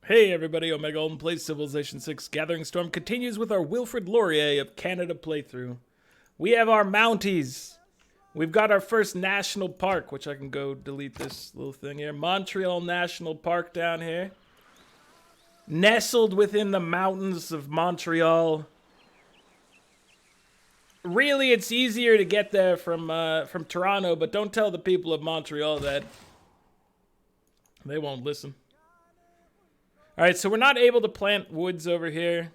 Hey everybody, Omega Alden plays Civilization 6 Gathering Storm continues with our Wilfrid Laurier of Canada playthrough. We have our Mounties. We've got our first national park, which I can go delete this little thing here. Montreal National Park down here. Nestled within the mountains of Montreal. Really, it's easier to get there from Toronto, but don't tell the people of Montreal that. They won't listen. Alright, so we're not able to plant woods over here.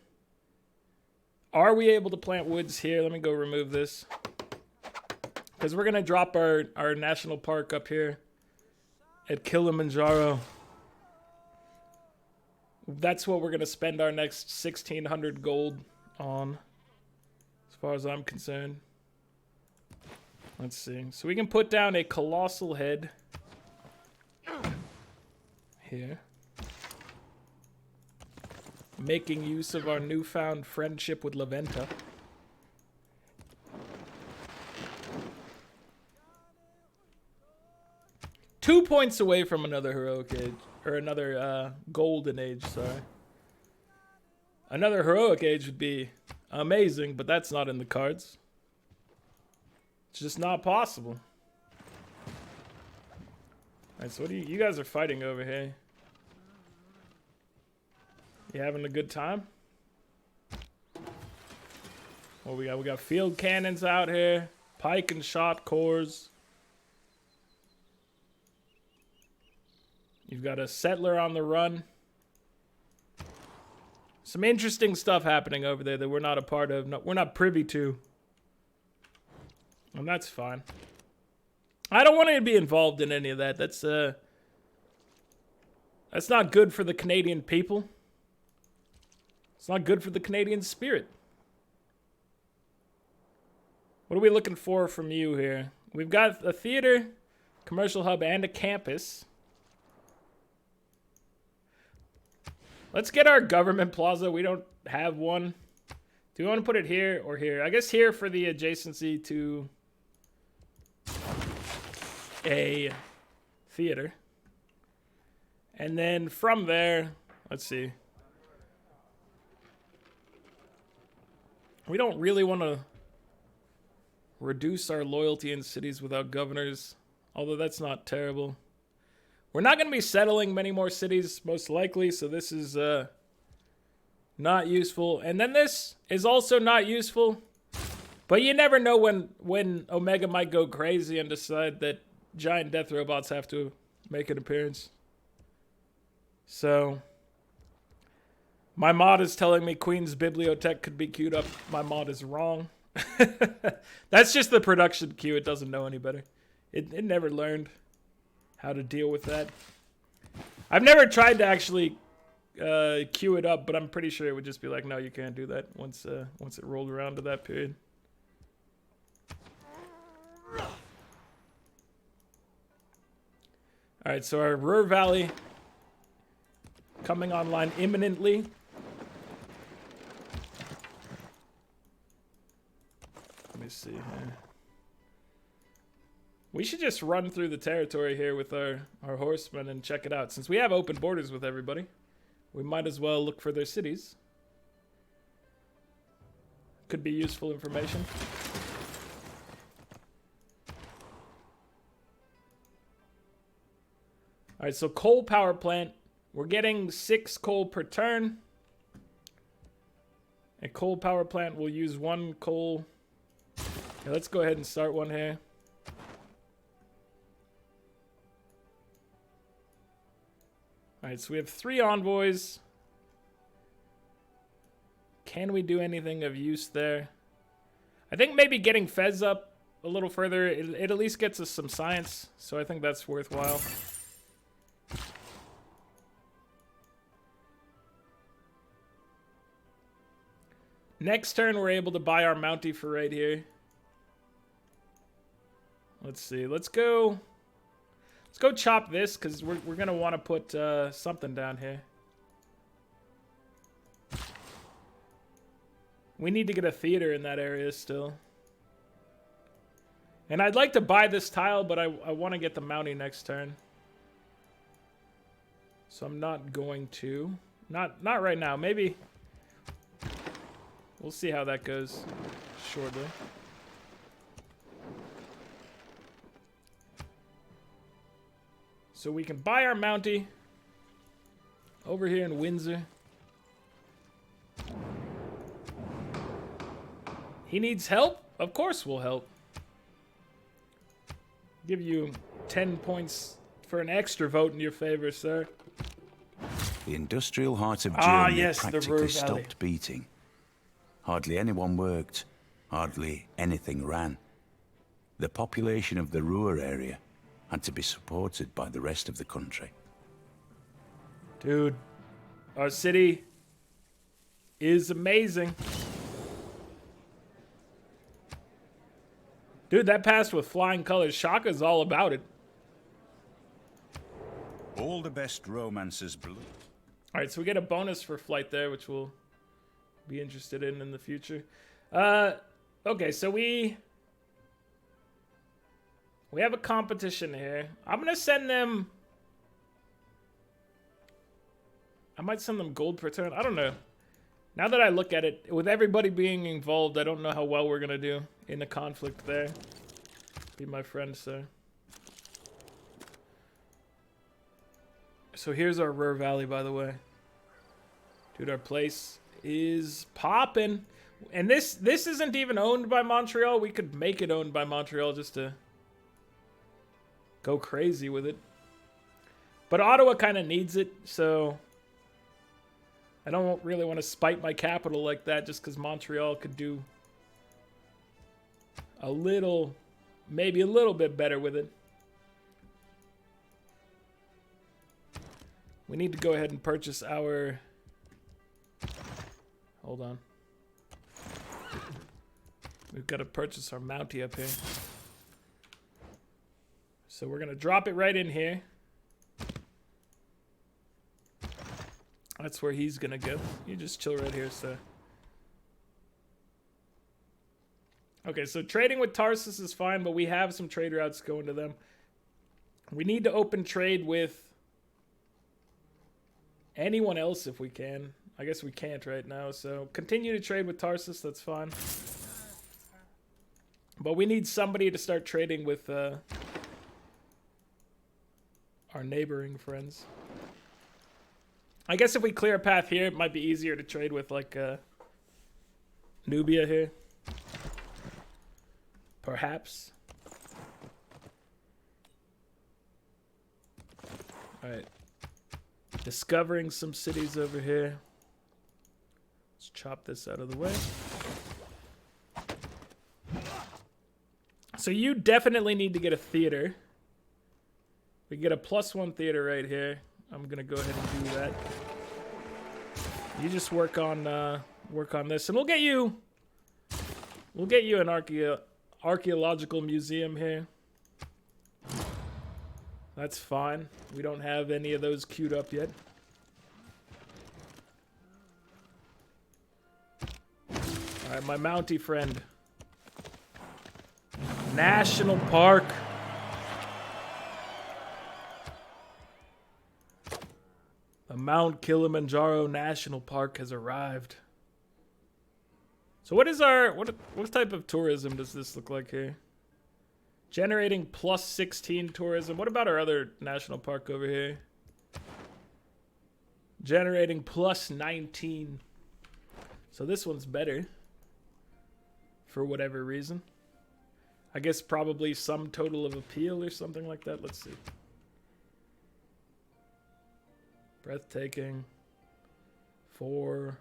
Are we able to plant woods here? Let me go remove this. Because we're going to drop our national park up here at Kilimanjaro. That's what we're going to spend our next 1,600 gold on, as far as I'm concerned. Let's see. So we can put down a colossal head here. Making use of our newfound friendship with Laventa. Two points away from another heroic age. Or another golden age, sorry. Another heroic age would be amazing, but that's not in the cards. It's just not possible. Alright, so what do you guys are fighting over here? You having a good time? What we got? We got field cannons out here, pike and shot cores. You've got a settler on the run. Some interesting stuff happening over there that we're not a part of. No, we're not privy to. And that's fine. I don't want to be involved in any of that. That's not good for the Canadian people. It's not good for the Canadian spirit. What are we looking for from you here? We've got a theater, commercial hub, and a campus. Let's get our government plaza. We don't have one. Do we want to put it here or here? I guess here for the adjacency to a theater. And then from there, let's see. We don't really want to reduce our loyalty in cities without governors, although that's not terrible. We're not going to be settling many more cities, most likely, so this is not useful. And then this is also not useful, but you never know when Omega might go crazy and decide that giant death robots have to make an appearance. So my mod is telling me Queen's Bibliotech could be queued up. My mod is wrong. That's just the production queue. It doesn't know any better. It never learned how to deal with that. I've never tried to actually queue it up, but I'm pretty sure it would just be like, no, you can't do that once it rolled around to that period. All right, so our Ruhr Valley coming online imminently. Let me see here. We should just run through the territory here with our horsemen and check it out. Since we have open borders with everybody, we might as well look for their cities. Could be useful information. Alright, so coal power plant. We're getting 6 coal per turn. A coal power plant will use 1 coal. Okay, let's go ahead and start one here. Alright, so we have 3 envoys. Can we do anything of use there? I think maybe getting Fez up a little further, it at least gets us some science, so I think that's worthwhile. Next turn, we're able to buy our Mountie for right here. Let's see, let's go chop this, because we're going to want to put something down here. We need to get a theater in that area still. And I'd like to buy this tile, but I want to get the Mountie next turn. So I'm not going to. Not right now. Maybe. We'll see how that goes shortly. So we can buy our Mountie over here in Windsor. He needs help? Of course we'll help. Give you 10 points for an extra vote in your favor, sir. The industrial heart of Germany yes, practically stopped beating. Hardly anyone worked. Hardly anything ran. The population of the Ruhr area had to be supported by the rest of the country. Dude, our city is amazing. Dude, that passed with flying colors. Shaka's all about it. All the best romances blue. Alright, so we get a bonus for flight there, which we'll be interested in the future. Okay, so we have a competition here. I'm gonna send them... I might send them gold per turn. I don't know. Now that I look at it, with everybody being involved, I don't know how well we're gonna do in the conflict there. Be my friend, sir. So here's our Ruhr Valley, by the way. Dude, our place is popping. And this isn't even owned by Montreal. We could make it owned by Montreal just to go crazy with it. But Ottawa kind of needs it, so I don't really want to spite my capital like that just because Montreal could do a little, maybe a little bit better with it. We need to go ahead and purchase our... Hold on. We've got to purchase our Mountie up here. So we're going to drop it right in here. That's where he's going to go. You just chill right here, sir. Okay, so trading with Tarsus is fine, but we have some trade routes going to them. We need to open trade with anyone else if we can. I guess we can't right now, so continue to trade with Tarsus, that's fine. But we need somebody to start trading with our neighboring friends. I guess if we clear a path here, it might be easier to trade with, like, Nubia here. Perhaps. Alright. Discovering some cities over here. Let's chop this out of the way. So you definitely need to get a theater. We can get a +1 theater right here. I'm gonna go ahead and do that. You just work on this, and we'll get you an archaeological museum here. That's fine. We don't have any of those queued up yet. Alright, my Mountie friend. National Park. The Mount Kilimanjaro National Park has arrived. So what is our... What type of tourism does this look like here? Generating +16 tourism. What about our other national park over here? Generating +19. So this one's better. For whatever reason. I guess probably some total of appeal or something like that. Let's see. Breathtaking. 4,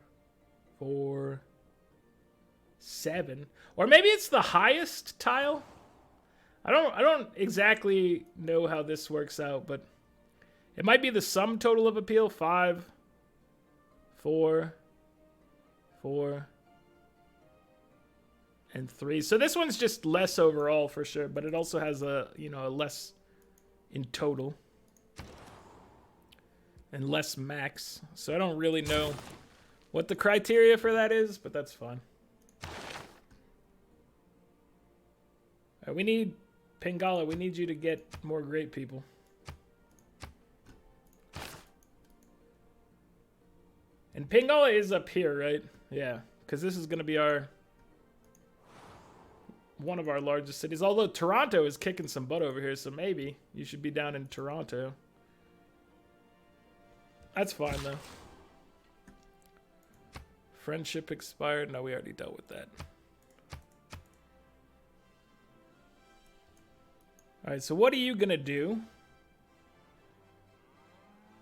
4, 7. Or maybe it's the highest tile? I don't exactly know how this works out, but it might be the sum total of appeal. 5, 4, 4, and 3. So this one's just less overall for sure, but it also has a, you know, a less in total and less max. So I don't really know what the criteria for that is, but that's fine. All right, we need Pingala, we need you to get more great people. And Pingala is up here, right? Yeah, because this is going to be one of our largest cities. Although Toronto is kicking some butt over here, so maybe you should be down in Toronto. That's fine, though. Friendship expired. No, we already dealt with that. Alright, so what are you going to do?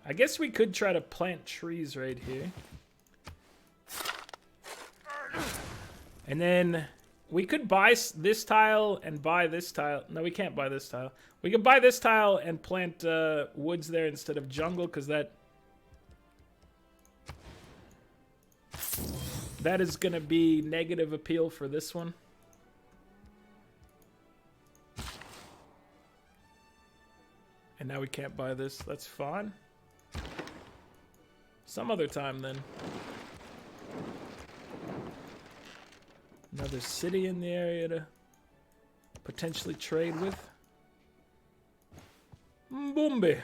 I guess we could try to plant trees right here. And then we could buy this tile and buy this tile. No, we can't buy this tile. We could buy this tile and plant woods there instead of jungle, because that is going to be negative appeal for this one. And now we can't buy this. That's fine. Some other time, then. Another city in the area to potentially trade with. Mbumbi.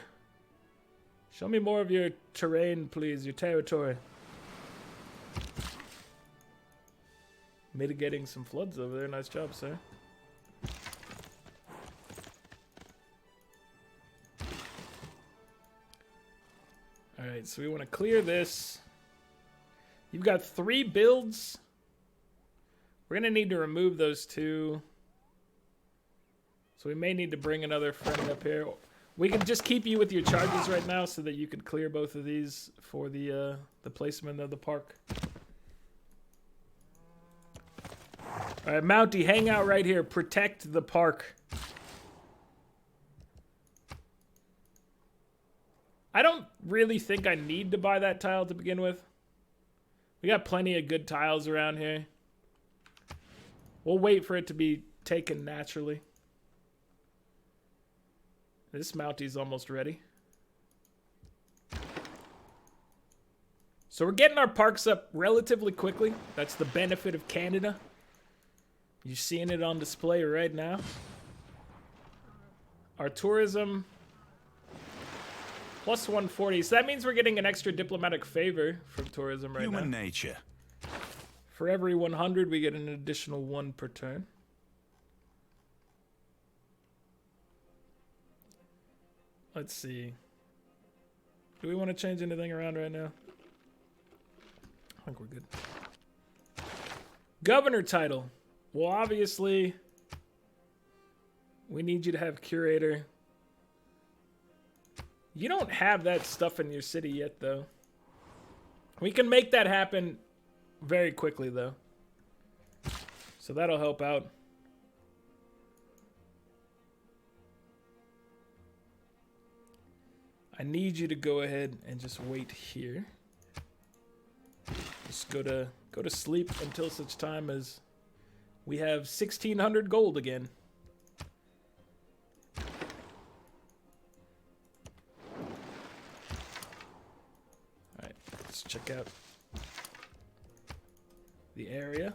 Show me more of your terrain, please. Your territory. Mitigating some floods over there. Nice job, sir. Alright, so we want to clear this. You've got 3 builds. We're going to need to remove those 2. So we may need to bring another friend up here. We can just keep you with your charges right now so that you can clear both of these for the placement of the park. Alright, Mountie, hang out right here. Protect the park. I don't really think I need to buy that tile to begin with. We got plenty of good tiles around here. We'll wait for it to be taken naturally. This Mountie's almost ready. So we're getting our parks up relatively quickly. That's the benefit of Canada. You're seeing it on display right now. Our tourism... plus 140. So that means we're getting an extra diplomatic favor from tourism right now. Human nature. For every 100, we get an additional 1 per turn. Let's see. Do we want to change anything around right now? I think we're good. Governor title. Well, obviously, we need you to have curator. You don't have that stuff in your city yet, though. We can make that happen very quickly, though. So that'll help out. I need you to go ahead and just wait here. Just go to sleep until such time as we have 1,600 gold again. Check out the area.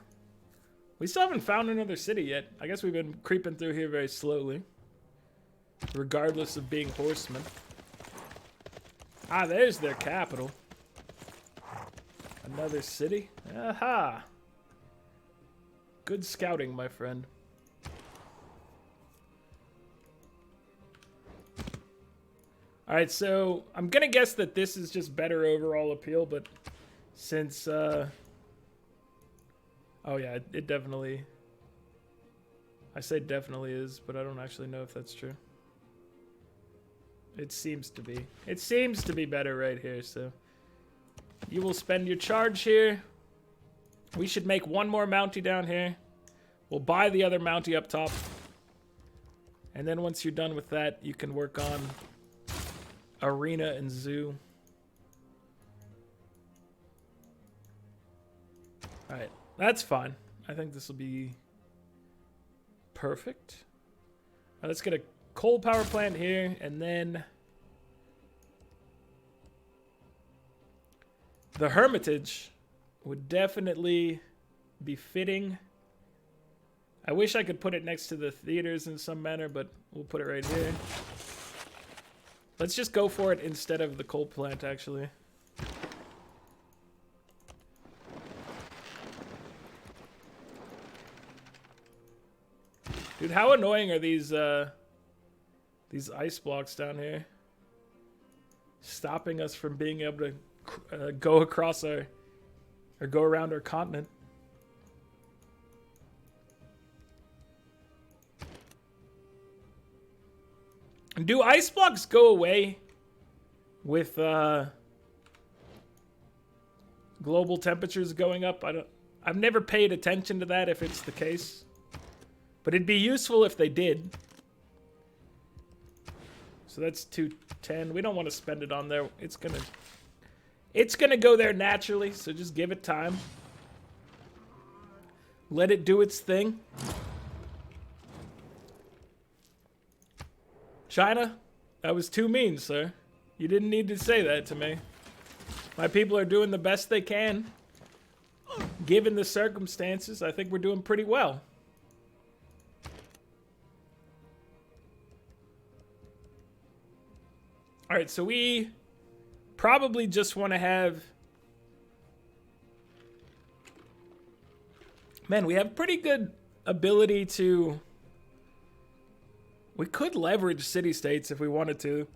We still haven't found another city yet. I guess we've been creeping through here very slowly, regardless of being horsemen. Ah, there's their capital. Another city. Aha! Good scouting, my friend. Alright, so I'm gonna guess that this is just better overall appeal, but since, oh yeah, it definitely, I say definitely is, but I don't actually know if that's true. It seems to be. It seems to be better right here, so. You will spend your charge here. We should make 1 more Mountie down here. We'll buy the other Mountie up top. And then once you're done with that, you can work on arena and zoo. Alright, that's fine. I think this will be perfect. Now let's get a coal power plant here, and then the Hermitage would definitely be fitting. I wish I could put it next to the theaters in some manner, but we'll put it right here. Let's just go for it instead of the coal plant, actually. Dude, how annoying are these ice blocks down here? Stopping us from being able to go across or go around our continent. Do ice blocks go away with global temperatures going up? I've never paid attention to that if it's the case. But it'd be useful if they did. So that's 210. We don't want to spend it on there. It's gonna go there naturally, so just give it time. Let it do its thing. China, that was too mean, sir. You didn't need to say that to me. My people are doing the best they can. Given the circumstances, I think we're doing pretty well. Alright, so we probably just want to have... Man, we have pretty good ability to... We could leverage city-states if we wanted to.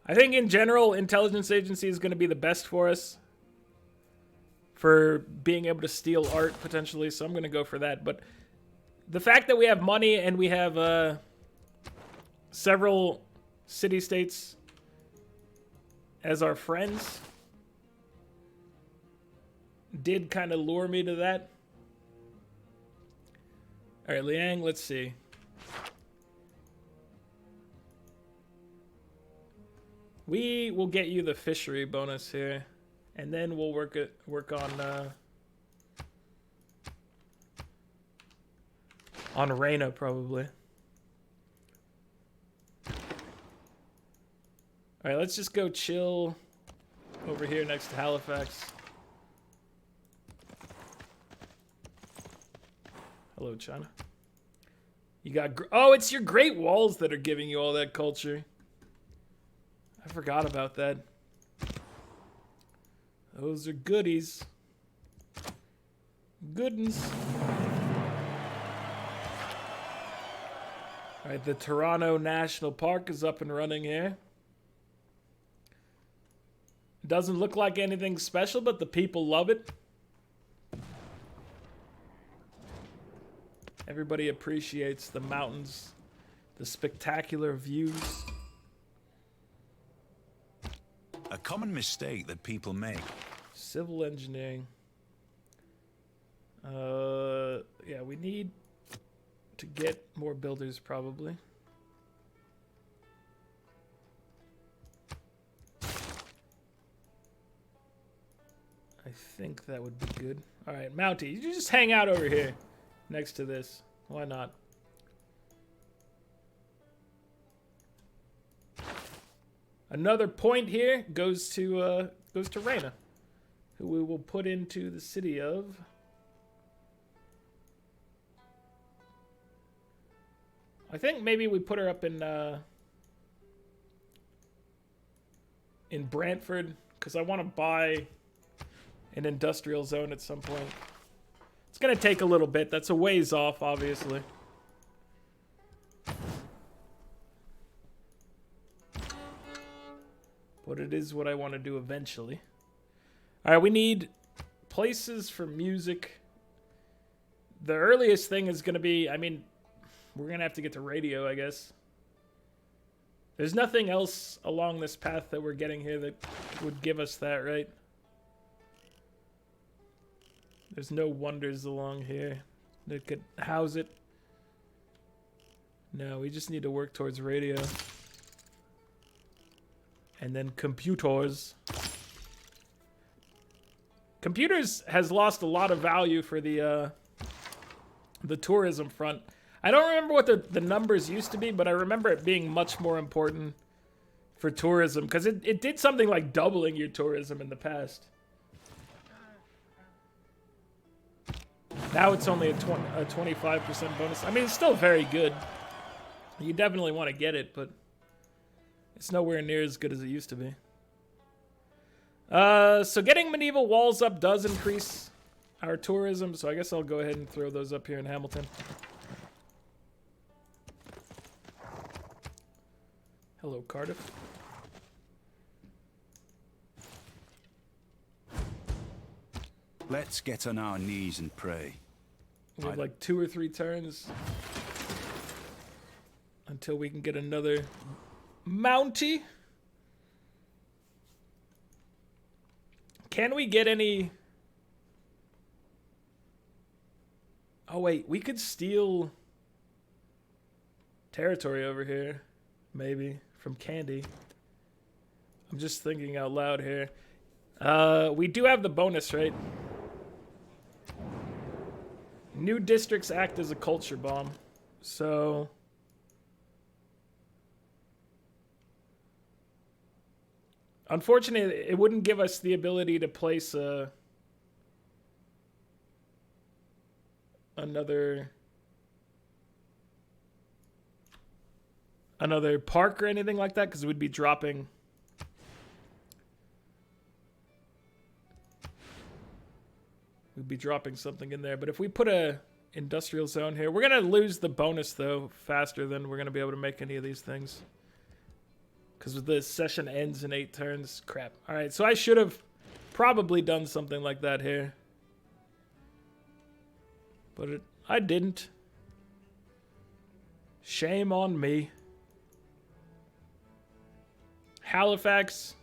I think in general, intelligence agency is going to be the best for us. For being able to steal art, potentially. So I'm going to go for that. But the fact that we have money and we have several city-states as our friends did kind of lure me to that. Alright, Liang, let's see. We will get you the fishery bonus here, and then we'll work on Reina probably. All right, let's just go chill over here next to Halifax. Hello, China. You got oh, it's your Great Walls that are giving you all that culture. I forgot about that. Those are goodies. Goodens. Alright, the Toronto National Park is up and running here. Doesn't look like anything special, but the people love it. Everybody appreciates the mountains, the spectacular views. A common mistake that people make. Civil engineering. Yeah, we need to get more builders probably. I think that would be good. All right, Mountie, you just hang out over here next to this. Why not? Another point here goes to Reina, who we will put into the city of. I think maybe we put her up in Brantford, because I want to buy an industrial zone at some point. It's gonna take a little bit. That's a ways off, obviously. But it is what I want to do eventually. Alright, we need places for music. The earliest thing is going to be, I mean, we're going to have to get to radio, I guess. There's nothing else along this path that we're getting here that would give us that, right? There's no wonders along here that could house it. No, we just need to work towards radio. And then computers. Computers has lost a lot of value for the tourism front. I don't remember what the numbers used to be, but I remember it being much more important for tourism, because it did something like doubling your tourism in the past. Now it's only a 25% bonus. I mean, it's still very good. You definitely want to get it, but it's nowhere near as good as it used to be. So getting medieval walls up does increase our tourism, so I guess I'll go ahead and throw those up here in Hamilton. Hello, Cardiff. Let's get on our knees and pray. We have like 2 or 3 turns until we can get another Mountie. Can we get any... Oh wait, we could steal territory over here, maybe, from Candy. I'm just thinking out loud here. We do have the bonus, right? New districts act as a culture bomb. So... Unfortunately, it wouldn't give us the ability to place another park or anything like that, because we'd be dropping... We'd be dropping something in there. But if we put a industrial zone here, we're going to lose the bonus, though, faster than we're going to be able to make any of these things. Because the session ends in 8 turns. Crap. Alright, so I should have probably done something like that here. But I didn't. Shame on me. Halifax.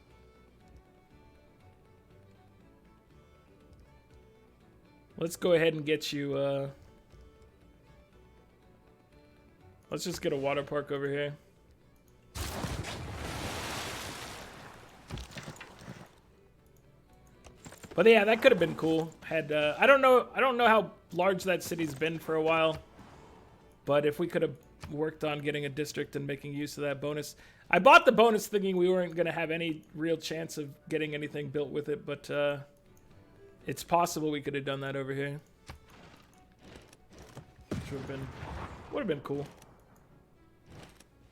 Let's go ahead and get you, let's just get a water park over here. But yeah, that could have been cool. Had I don't know how large that city's been for a while. But if we could have worked on getting a district and making use of that bonus. I bought the bonus thinking we weren't going to have any real chance of getting anything built with it, but it's possible we could have done that over here. Which would have been cool.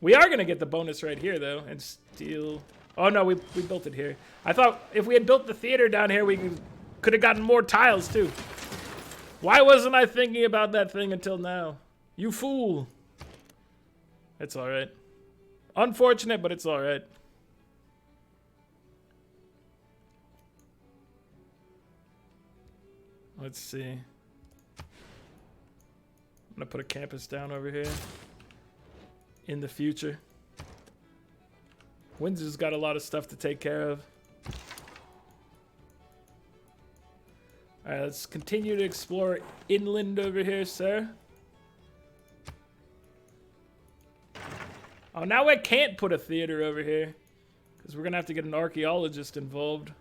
We are going to get the bonus right here, though, and steal... Oh, no, we built it here. I thought if we had built the theater down here, we could have gotten more tiles, too. Why wasn't I thinking about that thing until now? You fool. It's all right. Unfortunate, but it's all right. Let's see. I'm gonna put a campus down over here in the future. Windsor's got a lot of stuff to take care of. Alright, let's continue to explore inland over here, sir. Oh, now I can't put a theater over here because we're gonna have to get an archaeologist involved.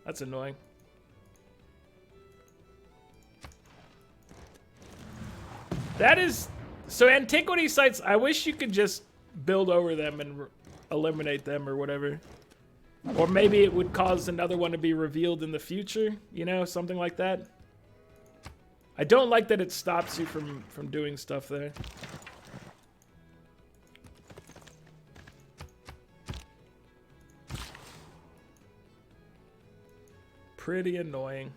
That's annoying. That is... So antiquity sites, I wish you could just build over them and eliminate them or whatever. Or maybe it would cause another one to be revealed in the future, you know, something like that. I don't like that it stops you from doing stuff there. Pretty annoying.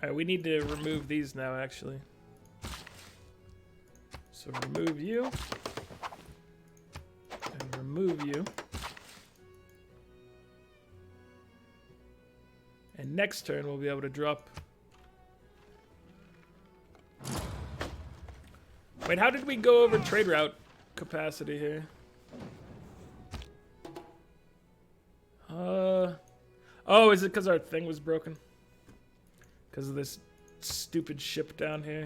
Alright, we need to remove these now, actually. So remove you. And remove you. And next turn, we'll be able to drop... Wait, how did we go over trade route capacity here? Oh, is it because our thing was broken? Because of this stupid ship down here.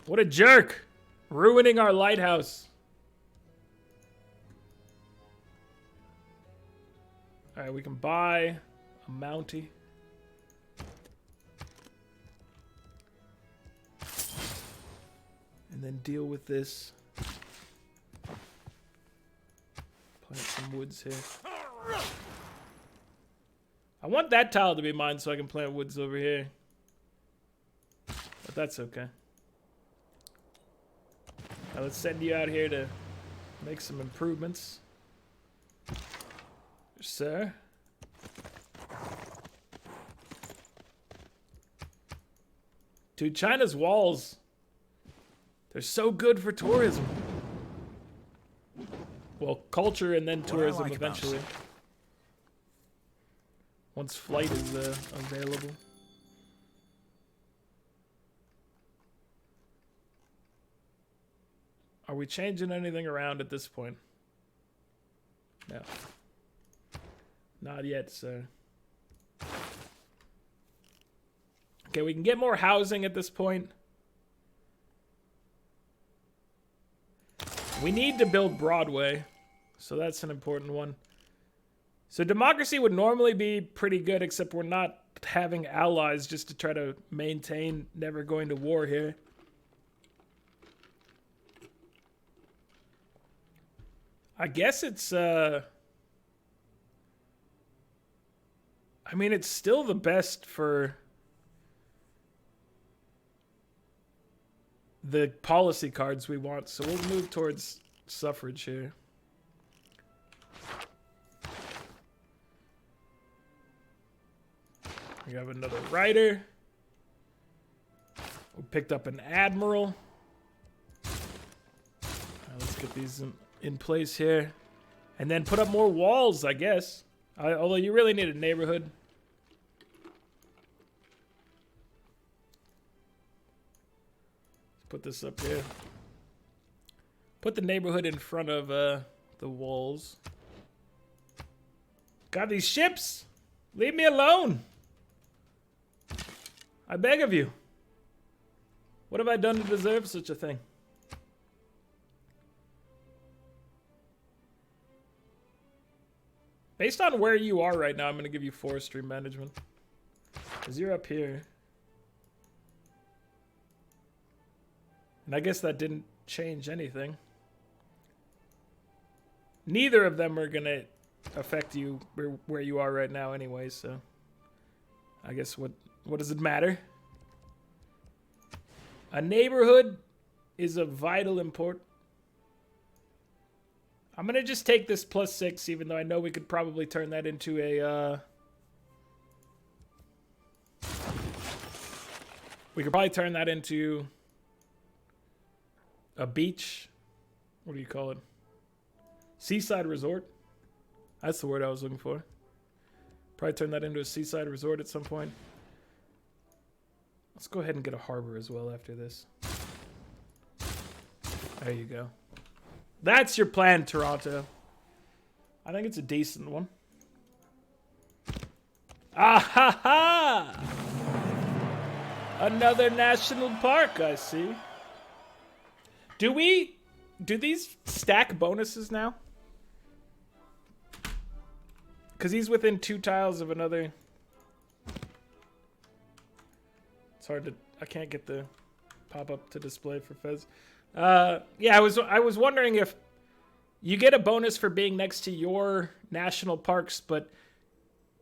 What a jerk! Ruining our lighthouse. Alright, we can buy a Mountie. And then deal with this. Plant some woods here. I want that tile to be mine so I can plant woods over here. But that's okay. Now let's send you out here to make some improvements. Sir. Dude, China's walls, they're so good for tourism. Well, culture and then tourism eventually. Once flight is available. Are we changing anything around at this point? No. Not yet, sir. Okay, we can get more housing at this point. We need to build Broadway, so that's an important one. So democracy would normally be pretty good, except we're not having allies just to try to maintain never going to war here. I guess it's, I mean, it's still the best for the policy cards we want, so we'll move towards suffrage here. We have another writer. We picked up an admiral. Let's get these in place here. And then put up more walls, I guess. Although you really need a neighborhood. Let's put this up here. Put the neighborhood in front of the walls. God, these ships! Leave me alone! I beg of you. What have I done to deserve such a thing? Based on where you are right now, I'm going to give you forestry management. Because you're up here. And I guess that didn't change anything. Neither of them are going to affect you where you are right now anyway, so... I guess what does it matter? A neighborhood is of vital import. I'm going to just take this +6, even though I know we could probably turn that into a... we could probably turn that into a beach. What do you call it? Seaside resort. That's the word I was looking for. Probably turn that into a seaside resort at some point. Let's go ahead and get a harbor as well after this. There you go. That's your plan, Toronto. I think it's a decent one. Ah ha ha! Another national park, I see. Do these stack bonuses now? Because he's within 2 tiles of another. It's hard to... I can't get the pop-up to display for Fez. Yeah, I was wondering if you get a bonus for being next to your national parks, but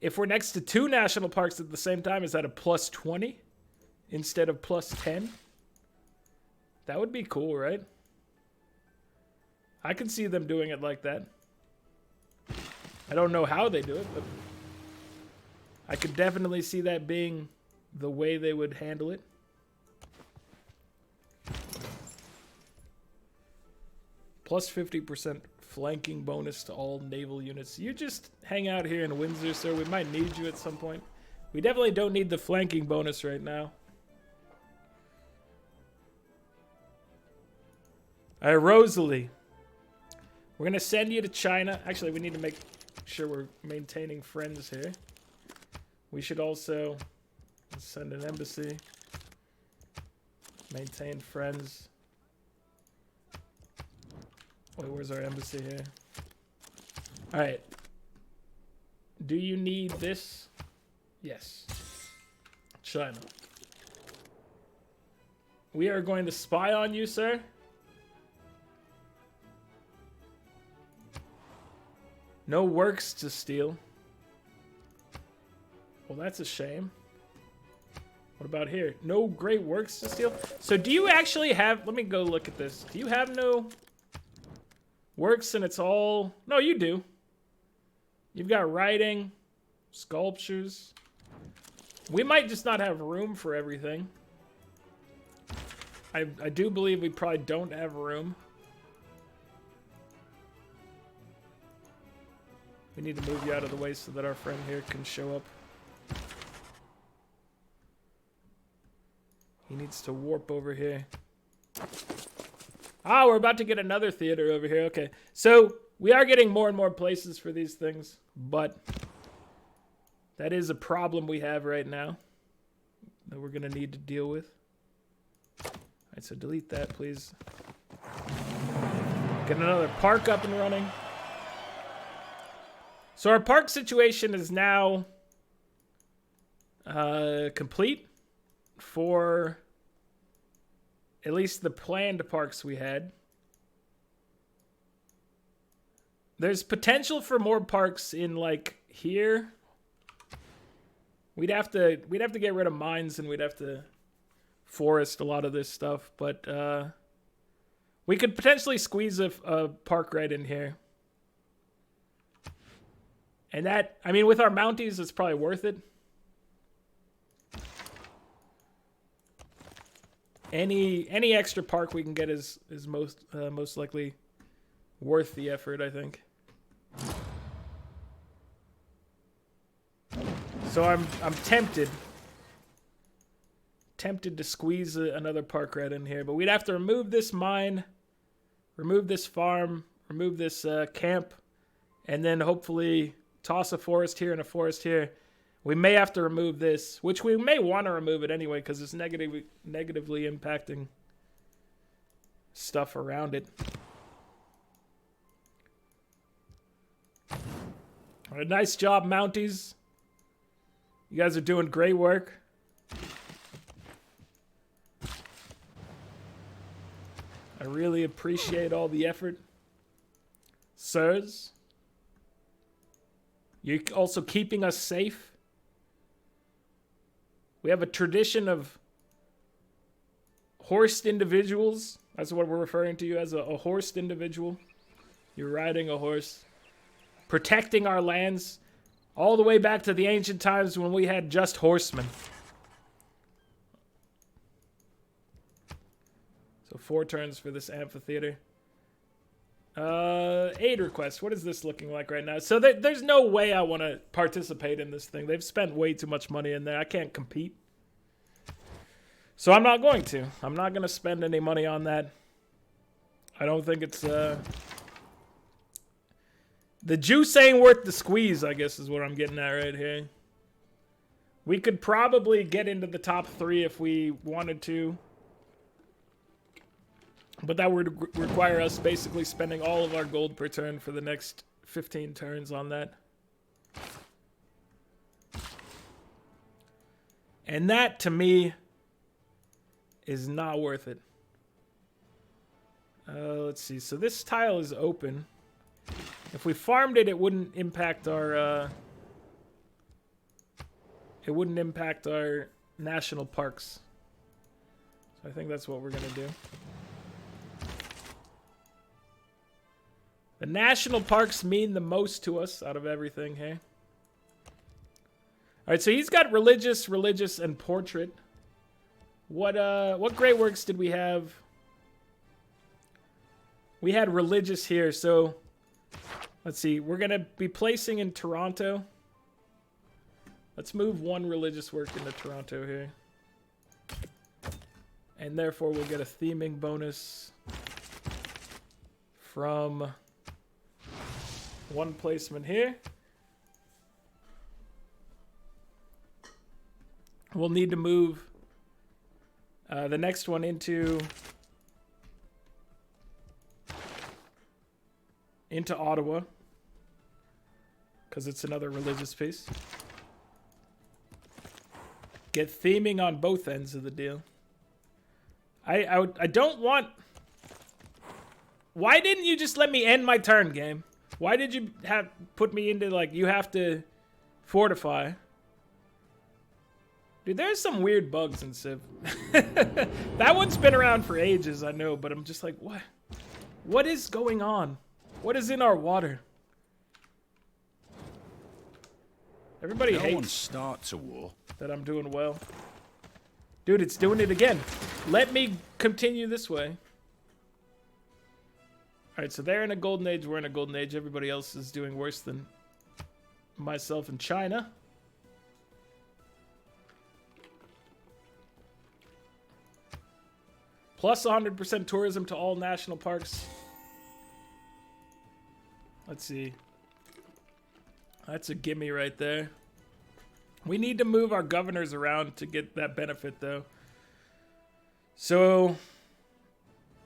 if we're next to 2 national parks at the same time, is that a +20 instead of +10? That would be cool, right? I can see them doing it like that. I don't know how they do it, but I could definitely see that being the way they would handle it. +50% flanking bonus to all naval units. You just hang out here in Windsor, sir. We might need you at some point. We definitely don't need the flanking bonus right now. All right, Rosalie. We're going to send you to China. Actually, we need to make sure we're maintaining friends here. We should also send an embassy. Maintain friends. Wait, where's our embassy here? Alright. Do you need this? Yes. China. We are going to spy on you, sir. No works to steal. Well, that's a shame. What about here? No great works to steal. So do you actually have... Let me go look at this. Do you have no works and it's all... No, you do. You've got writing, sculptures. We might just not have room for everything. I do believe we probably don't have room. We need to move you out of the way so that our friend here can show up. He needs to warp over here. Ah, we're about to get another theater over here. Okay, so we are getting more and more places for these things, but that is a problem we have right now that we're going to need to deal with. All right, so delete that, please. Get another park up and running. So our park situation is now complete for at least the planned parks we had. There's potential for more parks in like here. We'd have to get rid of mines and we'd have to forest a lot of this stuff, but we could potentially squeeze a park right in here. And that, I mean, with our Mounties, it's probably worth it. Any extra park we can get is most likely worth the effort, I think. So I'm tempted to squeeze another park right in here, but we'd have to remove this mine, remove this farm, remove this camp, and then hopefully toss a forest here and a forest here. We may have to remove this, which we may want to remove it anyway because it's negatively impacting stuff around it. All right, nice job, Mounties. You guys are doing great work. I really appreciate all the effort. Sirs, you're also keeping us safe. We have a tradition of horsed individuals. That's what we're referring to you as, a horsed individual. You're riding a horse. Protecting our lands all the way back to the ancient times when we had just horsemen. So 4 turns for this amphitheater. Aid request. What is this looking like right now? So there's no way I want to participate in this thing. They've spent way too much money in there. I can't compete. So I'm not going to. I'm not going to spend any money on that. I don't think it's... The juice ain't worth the squeeze, I guess is what I'm getting at right here. We could probably get into the top 3 if we wanted to. But that would require us basically spending all of our gold per turn for the next 15 turns on that. And that, to me, is not worth it. Let's see. So this tile is open. If we farmed it, it wouldn't impact our... it wouldn't impact our national parks. So I think that's what we're going to do. The national parks mean the most to us out of everything here. All right, so he's got religious, and portrait. What great works did we have? We had religious here, so let's see. We're going to be placing in Toronto. Let's move 1 religious work into Toronto here. And therefore, we'll get a theming bonus from... 1 placement here. We'll need to move the next one into Ottawa because it's another religious piece. Get theming on both ends of the deal. I don't want... Why didn't you just let me end my turn, game? Why did you put me into, like, you have to fortify? Dude, there's some weird bugs in Civ. That one's been around for ages, I know, but I'm just like, what? What is going on? What is in our water? Everybody hates starts a war that I'm doing well. Dude, it's doing it again. Let me continue this way. Alright, so they're in a golden age, we're in a golden age. Everybody else is doing worse than myself and China. Plus 100% tourism to all national parks. Let's see. That's a gimme right there. We need to move our governors around to get that benefit, though. So,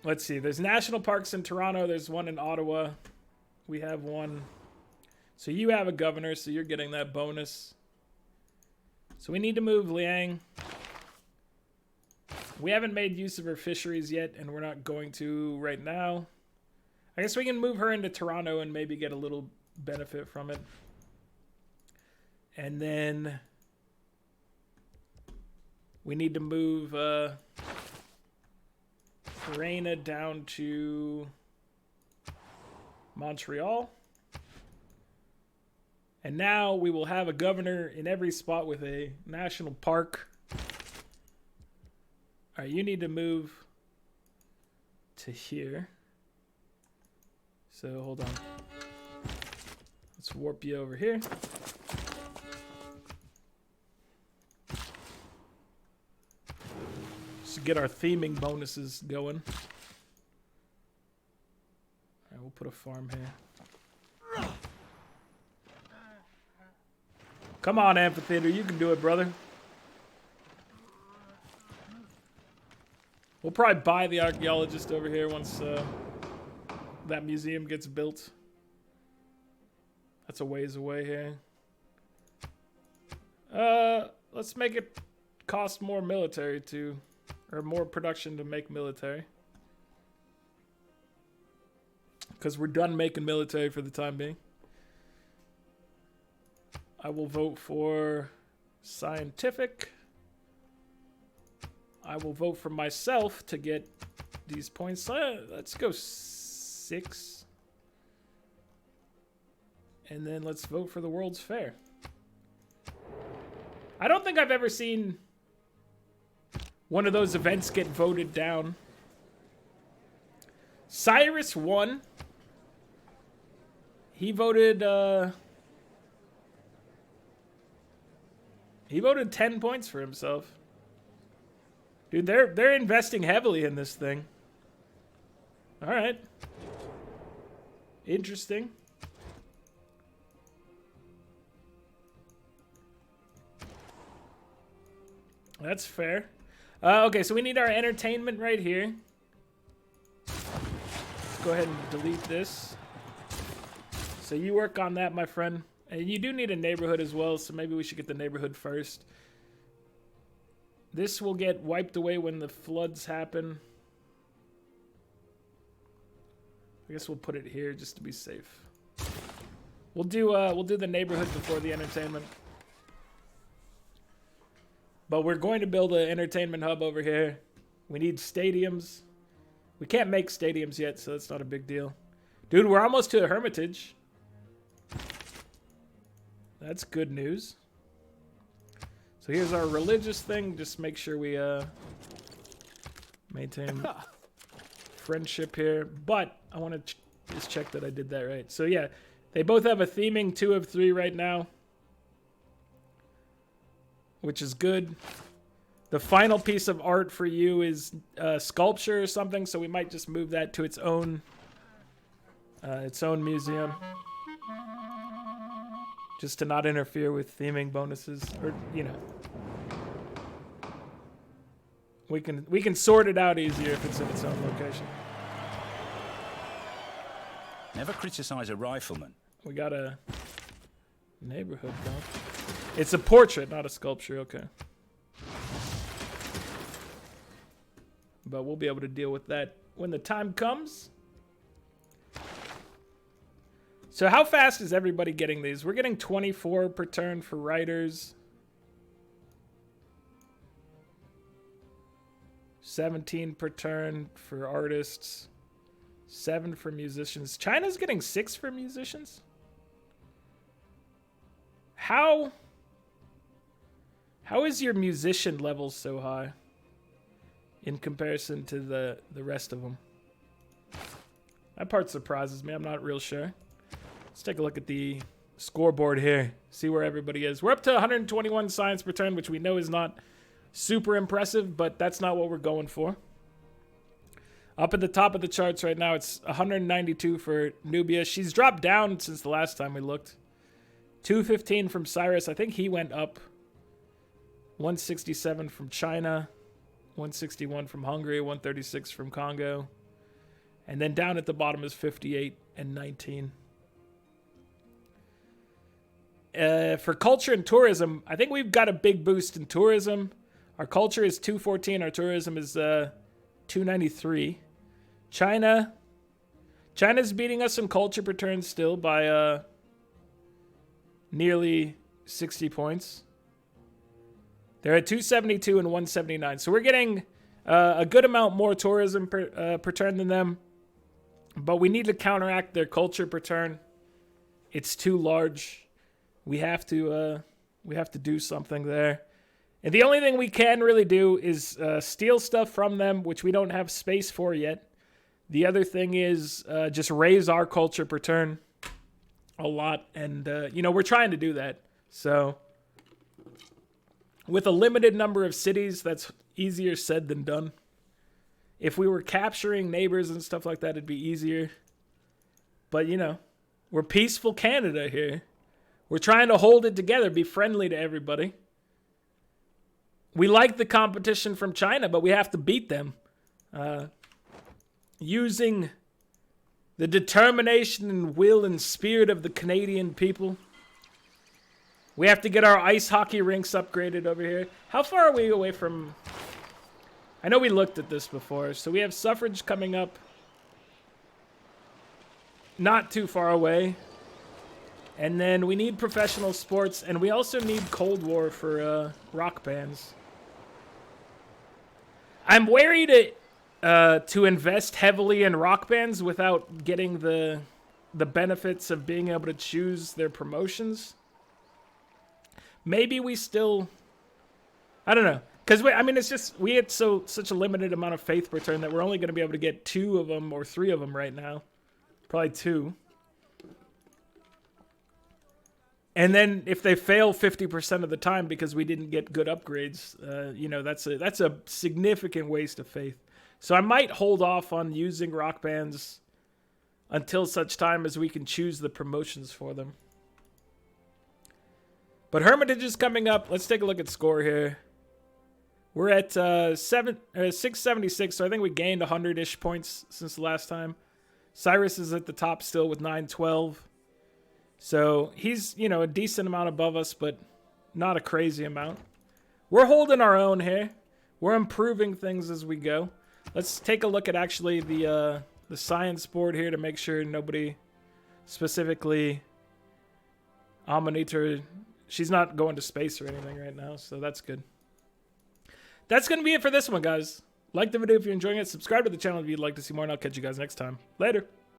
let's see. There's national parks in Toronto. There's one in Ottawa. We have one. So you have a governor, so you're getting that bonus. So we need to move Liang. We haven't made use of her fisheries yet, and we're not going to right now. I guess we can move her into Toronto and maybe get a little benefit from it. And then we need to move Reina down to Montreal. And now we will have a governor in every spot with a national park. All right, you need to move to here. So hold on. Let's warp you over here. Just to get our theming bonuses going. All right, we'll put a farm here. Come on, amphitheater, you can do it, brother. We'll probably buy the archaeologist over here once that museum gets built. That's a ways away here. Let's make it cost more military to, or more production to make military. Because we're done making military for the time being. I will vote for scientific. I will vote for myself to get these points. Let's go 6. And then let's vote for the World's Fair. I don't think I've ever seen one of those events get voted down. Cyrus won. He voted 10 points for himself. Dude, they're investing heavily in this thing. All right. Interesting. That's fair. Okay, so we need our entertainment right here. Let's go ahead and delete this. So you work on that, my friend. And you do need a neighborhood as well, so maybe we should get the neighborhood first. This will get wiped away when the floods happen. I guess we'll put it here just to be safe. We'll do the neighborhood before the entertainment. But we're going to build an entertainment hub over here. We need stadiums. We can't make stadiums yet, so that's not a big deal. Dude, we're almost to a hermitage. That's good news. So here's our religious thing. Just make sure we maintain friendship here. But I want to just check that I did that right. So yeah, they both have a theming 2 of 3 right now, which is good. The final piece of art for you is sculpture or something, so we might just move that to its own museum. Just to not interfere with theming bonuses, or you know, we can sort it out easier if it's in its own location. Never criticize a rifleman. We got a neighborhood though. It's a portrait, not a sculpture. Okay, but we'll be able to deal with that when the time comes. So how fast is everybody getting these? We're getting 24 per turn for writers. 17 per turn for artists. 7 for musicians. China's getting 6 for musicians? How is your musician level so high? in comparison to the rest of them. That part surprises me. I'm not real sure. Let's take a look at the scoreboard here. See where everybody is. We're up to 121 science per turn, which we know is not super impressive, but that's not what we're going for. Up at the top of the charts right now, it's 192 for Nubia. She's dropped down since the last time we looked. 215 from Cyrus. I think he went up. 167 from China. 161 from Hungary. 136 from Congo. And then down at the bottom is 58 and 19. For culture and tourism, I think we've got a big boost in tourism. Our culture is 214. Our tourism is 293. China's beating us in culture per turn still by nearly 60 points. They're at 272 and 179. So we're getting a good amount more tourism per turn than them. But we need to counteract their culture per turn. It's too large. We have to do something there. And the only thing we can really do is steal stuff from them, which we don't have space for yet. The other thing is just raise our culture per turn a lot. And, we're trying to do that. So with a limited number of cities, that's easier said than done. If we were capturing neighbors and stuff like that, it'd be easier. But, we're peaceful Canada here. We're trying to hold it together, be friendly to everybody. We like the competition from China, but we have to beat them. Using the determination and will and spirit of the Canadian people. We have to get our ice hockey rinks upgraded over here. How far are we away from... I know we looked at this before. So we have suffrage coming up. Not too far away. And then we need professional sports. And we also need Cold War for rock bands. I'm wary to invest heavily in rock bands without getting the benefits of being able to choose their promotions. Maybe we still... I don't know. Because, it's just... We had such a limited amount of faith per turn that we're only going to be able to get 2 of them or 3 of them right now. Probably 2. And then if they fail 50% of the time because we didn't get good upgrades, that's a significant waste of faith. So I might hold off on using rock bands until such time as we can choose the promotions for them. But Hermitage is coming up. Let's take a look at score here. We're at 676, so I think we gained 100-ish points since the last time. Cyrus is at the top still with 912. So he's, a decent amount above us, but not a crazy amount. We're holding our own here. We're improving things as we go. Let's take a look at actually the science board here to make sure nobody specifically Amanita. She's not going to space or anything right now, so that's good. That's going to be it for this one, guys. Like the video if you're enjoying it. Subscribe to the channel if you'd like to see more, and I'll catch you guys next time. Later.